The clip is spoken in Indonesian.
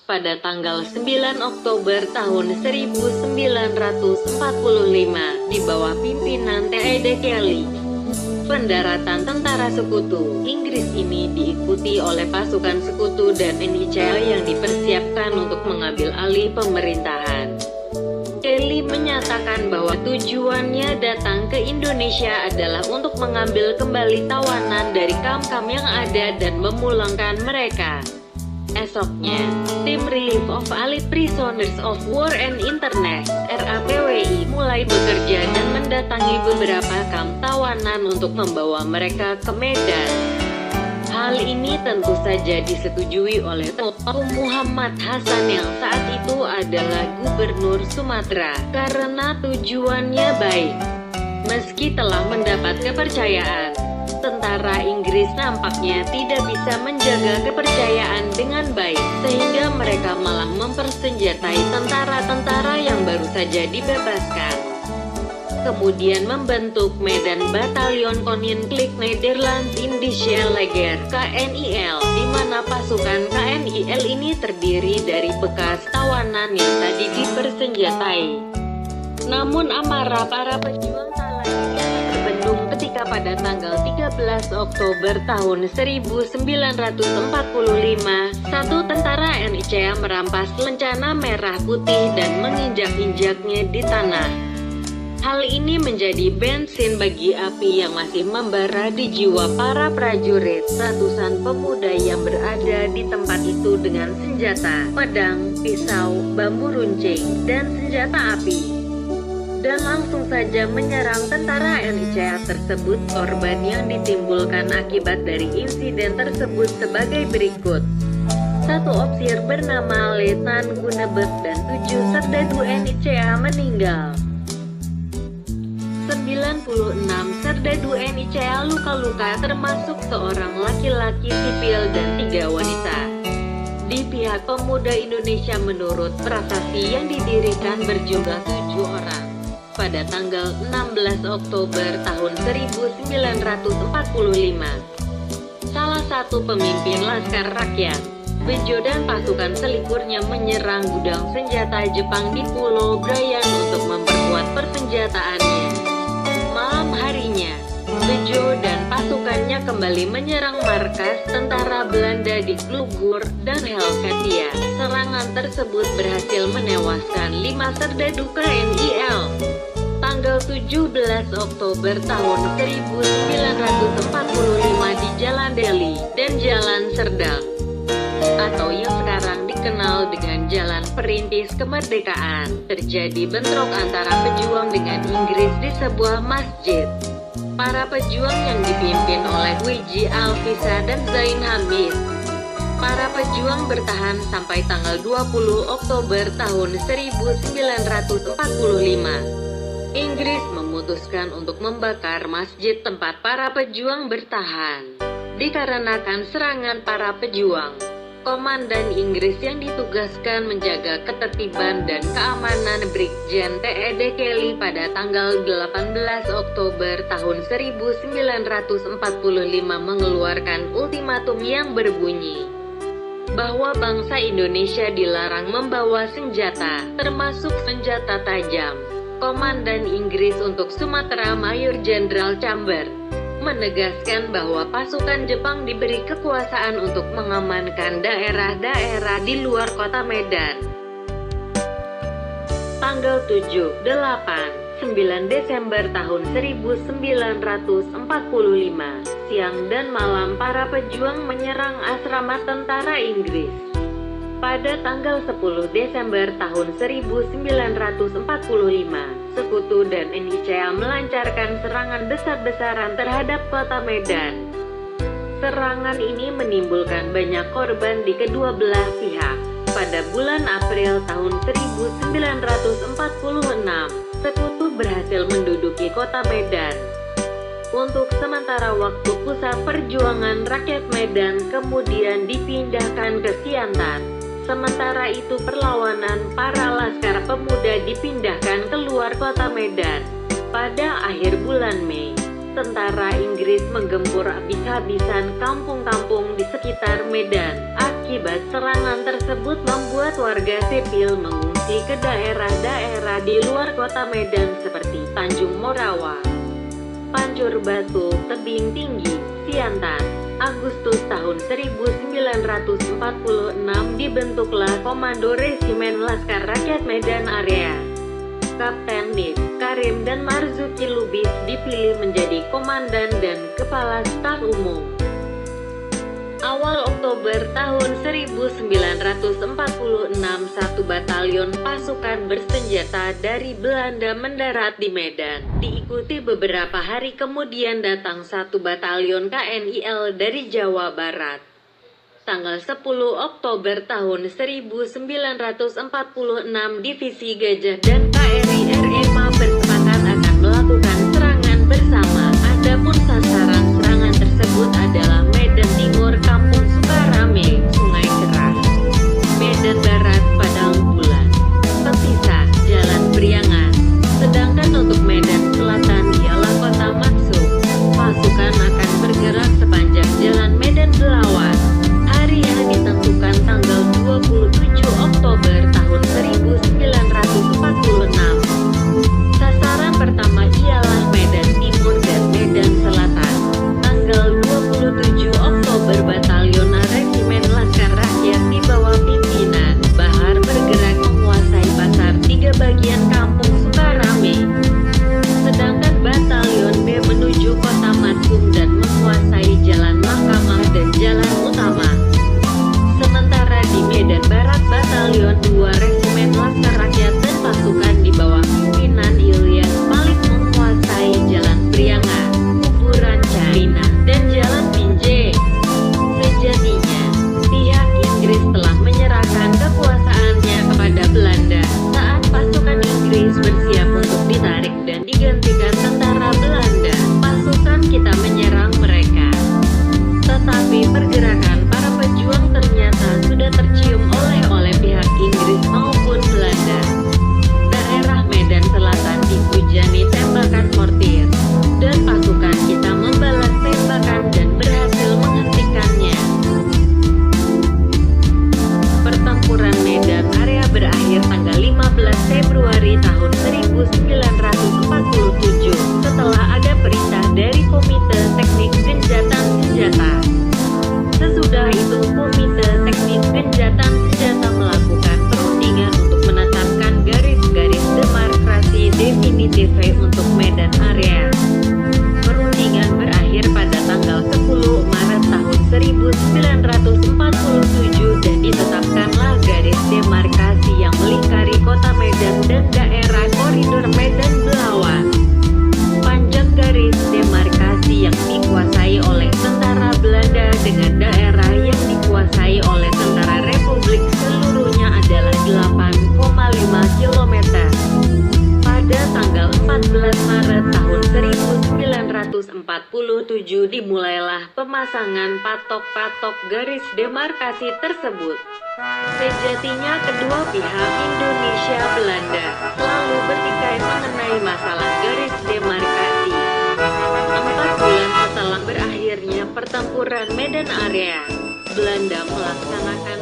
pada tanggal 9 Oktober tahun 1945 di bawah pimpinan T.E.D. Kelly. Pendaratan tentara sekutu Inggris ini diikuti oleh pasukan sekutu dan NICA yang dipersiapkan untuk mengambil alih pemerintahan. Kelly menyatakan bahwa tujuannya datang ke Indonesia adalah untuk mengambil kembali tawanan dari kamp-kamp yang ada dan memulangkan mereka. Esoknya, tim Relief of Allied Prisoners of War and Internment (RAPWI) mulai bekerja dan mendatangi beberapa kamp tawanan untuk membawa mereka ke Medan. Hal ini tentu saja disetujui oleh Tokoh Muhammad Hasan yang saat itu adalah Gubernur Sumatera, karena tujuannya baik. Meski telah mendapat kepercayaan, tentara Inggris nampaknya tidak bisa menjaga kepercayaan dengan baik, sehingga mereka malah mempersenjatai tentara-tentara yang baru saja dibebaskan. Kemudian membentuk Medan Batalion Koninklijk Nederlands Indische Leger (KNIL), di mana pasukan KNIL ini terdiri dari bekas tawanan yang tadi dipersenjatai. Namun amarah para pejuang tak lagi terbendung ketika pada tanggal 13 Oktober tahun 1945, satu tentara NICA merampas lencana merah putih dan menginjak-injaknya di tanah. Hal ini menjadi bensin bagi api yang masih membara di jiwa para prajurit. Ratusan pemuda yang berada di tempat itu dengan senjata, pedang, pisau, bambu runcing, dan senjata api, dan langsung saja menyerang tentara NICA tersebut. Korban yang ditimbulkan akibat dari insiden tersebut sebagai berikut. Satu ofisir bernama Letnan Gunebek dan 7 serdadu NICA meninggal. 96 serdadu NICA luka-luka termasuk seorang laki-laki sipil dan 3 wanita. Di pihak pemuda Indonesia menurut prasasti yang didirikan berjumlah 7 orang. Pada tanggal 16 Oktober tahun 1945, salah satu pemimpin Laskar Rakyat, Bejo dan pasukan selikurnya menyerang gudang senjata Jepang di Pulau Brayan untuk memperkuat persenjataannya. Malam harinya, Bejo dan pasukannya kembali menyerang markas tentara Belanda di Glugur dan Helvetia. Serangan tersebut berhasil menewaskan 5 serdadu KNIL. Tanggal 17 Oktober tahun 1945 di Jalan Delhi dan Jalan Serdang, atau yang sekarang dikenal dengan Jalan Perintis Kemerdekaan, terjadi bentrok antara pejuang dengan Inggris di sebuah masjid. Para pejuang yang dipimpin oleh Wiji Alvisa dan Zain Hamid. Para pejuang bertahan sampai tanggal 20 Oktober tahun 1945. Inggris memutuskan untuk membakar masjid tempat para pejuang bertahan. Dikarenakan serangan para pejuang, Komandan Inggris yang ditugaskan menjaga ketertiban dan keamanan Brigjen T.E.D. Kelly pada tanggal 18 Oktober tahun 1945 mengeluarkan ultimatum yang berbunyi bahwa bangsa Indonesia dilarang membawa senjata, termasuk senjata tajam. Komandan Inggris untuk Sumatera Mayor Jenderal Chamber menegaskan bahwa pasukan Jepang diberi kekuasaan untuk mengamankan daerah-daerah di luar kota Medan. Tanggal 7, 8, 9 Desember tahun 1945, siang dan malam para pejuang menyerang asrama tentara Inggris. Pada tanggal 10 Desember tahun 1945, Sekutu dan NICA melancarkan serangan besar-besaran terhadap kota Medan. Serangan ini menimbulkan banyak korban di kedua belah pihak. Pada bulan April tahun 1946, Sekutu berhasil menduduki kota Medan. Untuk sementara waktu pusat perjuangan rakyat Medan kemudian dipindahkan ke Siantar. Sementara itu perlawanan para laskar pemuda dipindahkan keluar kota Medan pada akhir bulan Mei. tentara Inggris menggempur habis-habisan kampung-kampung di sekitar Medan. Akibat serangan tersebut membuat warga sipil mengungsi ke daerah-daerah di luar kota Medan seperti Tanjung Morawa, Pancur Batu, Tebing Tinggi, Siantar. Agustus tahun 1946 dibentuklah Komando Resimen Laskar Rakyat Medan Area. Kapten Nip, Karim dan Marzuki Lubis dipilih menjadi komandan dan kepala staf umum. Awal Oktober tahun 1946, satu batalion pasukan bersenjata dari Belanda mendarat di Medan. Diikuti beberapa hari kemudian datang satu batalion KNIL dari Jawa Barat. Tanggal 10 Oktober tahun 1946, Divisi Gajah dan KRI RMA bersepakat akan melakukan serangan bersama. Adapun sasaran serangan tersebut adalah Medan Timur, Kampung Sukarame, Sungai Cerah; Medan Barat, Padang Bulan; Petisan, Jalan Priangan. Sedangkan untuk Medan Selatan ialah Kota Maksum. Pasukan akan bergerak sepanjang Jalan Medan Belawan. Hari yang ditentukan tanggal 27 Oktober tahun 1946. Sasaran pertama ialah Medan Timur dan Medan Selatan. Tanggal 27 Oktober Batalion Resimen Laskar Rakyat di bawah pimpinan Bahar bergerak menguasai pasar 3 bagian Kampung Sukarame. Sedangkan Batalion B menuju Kota Maksum dan menguasai Jalan Mahkamah dan Jalan Utama. Sementara di Medan Barat, Batalion 2 Resimen Laskar Rakyat dan pasukan di bawah pimpinan Ilyas Malik menguasai Jalan Priangan, Kuburan China, dan Jalan Pinje. Sejatinya, pihak Inggris telah menyerahkan kekuasaannya kepada Belanda saat pasukan Inggris bersiap untuk ditarik dan digantikan tentara Belanda. Pasukan kita menyerang mereka. Tetapi pergerakan para pejuang ternyata sudah tercium oleh pihak Inggris maupun Belanda. Daerah Medan Selatan dihujani tembakan mortir, dan pasukan kita membalas tembakan dan berhasil menghentikannya. Pertempuran Medan Area berakhir tanggal 15 Februari tahun 1947 setelah ada perintah dari Komite Teknik Gencatan Senjata. Sesudah itu Komite Teknik Gencatan Senjata melakukan perundingan untuk menetapkan garis-garis demarkasi definitif untuk Medan Area. Perundingan berakhir pada tanggal 10 Maret tahun 1947 dan ditetapkanlah garis demarkasi yang melingkari kota Medan dan daerah koridor Medan Belawan. Panjang garis demarkasi yang dikuasai oleh tentara Belanda dengan daerah yang dikuasai oleh tentara Republik seluruhnya adalah 8,5 km. Pada tanggal 14 Maret tahun 1947 dimulailah pemasangan patok-patok garis demarkasi tersebut. Sejatinya kedua pihak Indonesia Belanda selalu bertikai mengenai masalah garis demarkasi. 4 bulan setelah berakhirnya pertempuran Medan Area, Belanda melaksanakan